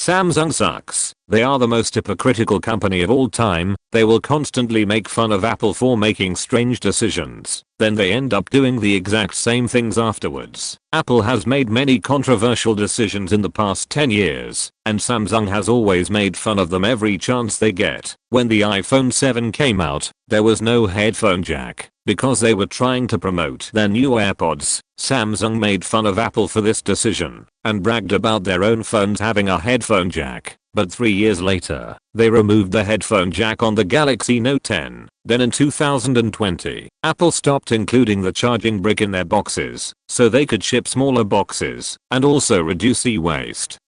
Samsung sucks. They are the most hypocritical company of all time. They will constantly make fun of Apple for making strange decisions. Then they end up doing the exact same things afterwards. Apple has made many controversial decisions in the past 10 years, and Samsung has always made fun of them every chance they get. When the iPhone 7 came out, there was no headphone jack. Because they were trying to promote their new AirPods, Samsung made fun of Apple for this decision and bragged about their own phones having a headphone jack. But 3 years later, they removed the headphone jack on the Galaxy Note 10. Then in 2020, Apple stopped including the charging brick in their boxes so they could ship smaller boxes and also reduce e-waste.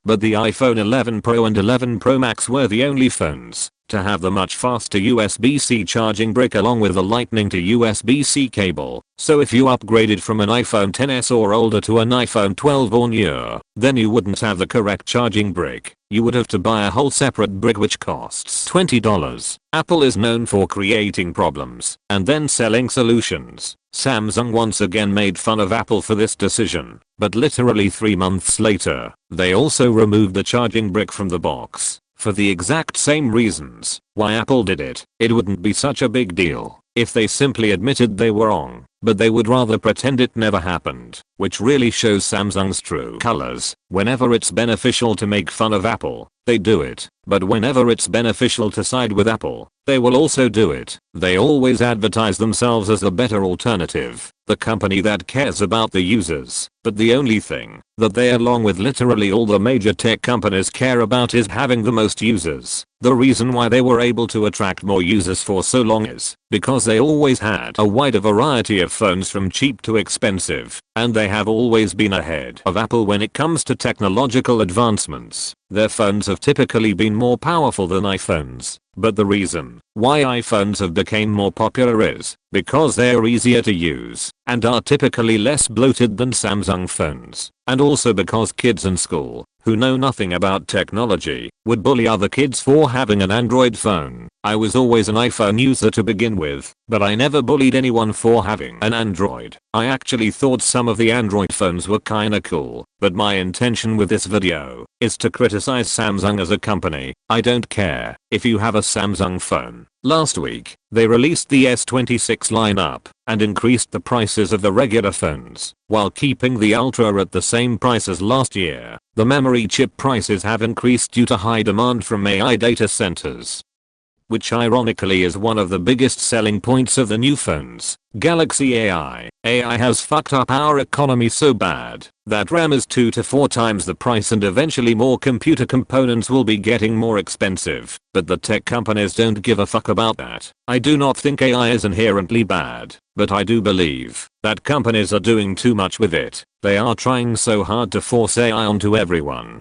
But the iPhone 11 Pro and 11 Pro Max were the only phones to have the much faster USB-C charging brick along with the Lightning to USB-C cable. So if you upgraded from an iPhone XS or older to an iPhone 12 or newer, then you wouldn't have the correct charging brick. You would have to buy a whole separate brick which costs $20. Apple is known for creating problems and then selling solutions. Samsung once again made fun of Apple for this decision, but literally 3 months later, they also removed the charging brick from the box. For the exact same reasons why Apple did it. It wouldn't be such a big deal if they simply admitted they were wrong, but they would rather pretend it never happened, which really shows Samsung's true colors. Whenever it's beneficial to make fun of Apple, they do it, but whenever it's beneficial to side with Apple, they will also do it. They always advertise themselves as the better alternative, the company that cares about the users, but the only thing that they along with literally all the major tech companies care about is having the most users. The reason why they were able to attract more users for so long is because they always had a wider variety of phones from cheap to expensive, and they have always been ahead of Apple when it comes to technological advancements. Their phones have typically been more powerful than iPhones, but the reason why iPhones have become more popular is because they are easier to use and are typically less bloated than Samsung phones, and also because kids in school who know nothing about technology would bully other kids for having an Android phone. I was always an iPhone user to begin with, but I never bullied anyone for having an Android. I actually thought some of the Android phones were kinda cool, but my intention with this video is to criticize Samsung as a company. I don't care if you have a Samsung phone. Last week, they released the S26 lineup and increased the prices of the regular phones while keeping the Ultra at the same price as last year. The memory chip prices have increased due to high demand from AI data centers, which ironically is one of the biggest selling points of the new phones. Galaxy AI. AI has fucked up our economy so bad that RAM is 2 to 4 times the price and eventually more computer components will be getting more expensive. But the tech companies don't give a fuck about that. I do not think AI is inherently bad, but I do believe that companies are doing too much with it. They are trying so hard to force AI onto everyone.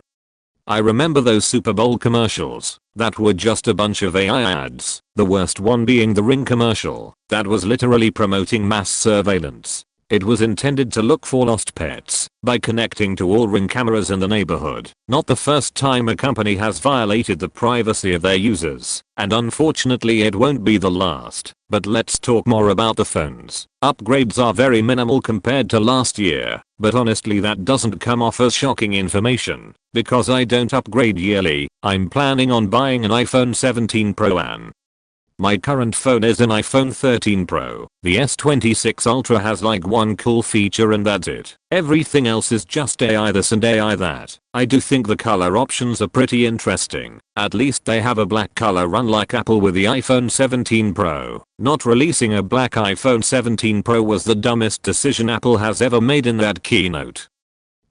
I remember those Super Bowl commercials that were just a bunch of AI ads, the worst one being the Ring commercial that was literally promoting mass surveillance. It was intended to look for lost pets by connecting to all Ring cameras in the neighborhood. Not the first time a company has violated the privacy of their users, and unfortunately it won't be the last. But let's talk more about the phones. Upgrades are very minimal compared to last year, but honestly that doesn't come off as shocking information, because I don't upgrade yearly. I'm planning on buying an iPhone 17 Pro and my current phone is an iPhone 13 Pro. The S26 Ultra has like one cool feature and that's it. Everything else is just AI this and AI that. I do think the color options are pretty interesting. At least they have a black color unlike Apple with the iPhone 17 Pro. Not releasing a black iPhone 17 Pro was the dumbest decision Apple has ever made in that keynote.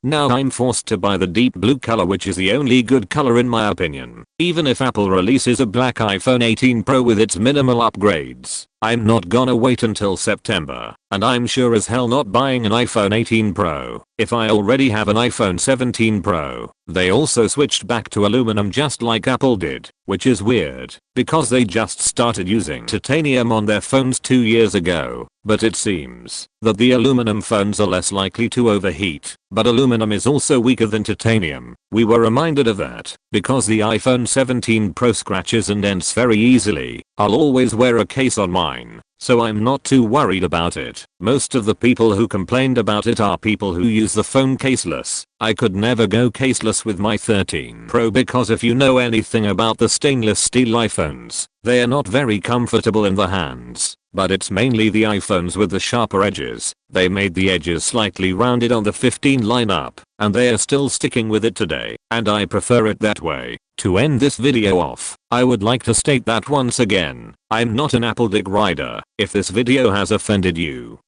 Now I'm forced to buy the deep blue color, which is the only good color in my opinion. Even if Apple releases a black iPhone 18 Pro with its minimal upgrades, I'm not gonna wait until September, and I'm sure as hell not buying an iPhone 18 Pro if I already have an iPhone 17 Pro. They also switched back to aluminum just like Apple did, which is weird because they just started using titanium on their phones 2 years ago. But it seems that the aluminum phones are less likely to overheat, but aluminum is also weaker than titanium. We were reminded of that because the iPhone 17 Pro scratches and dents very easily. I'll always wear a case on mine fine, so I'm not too worried about it. Most of the people who complained about it are people who use the phone caseless. I could never go caseless with my 13 Pro because if you know anything about the stainless steel iPhones, they are not very comfortable in the hands. But it's mainly the iPhones with the sharper edges. They made the edges slightly rounded on the 15 lineup, and they are still sticking with it today, and I prefer it that way. To end this video off, I would like to state that once again, I'm not an Apple dick rider. If this video has offended you.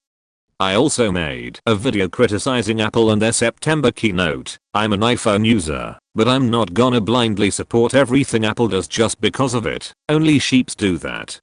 I also made a video criticizing Apple and their September keynote. I'm an iPhone user, but I'm not gonna blindly support everything Apple does just because of it. Only sheeps do that.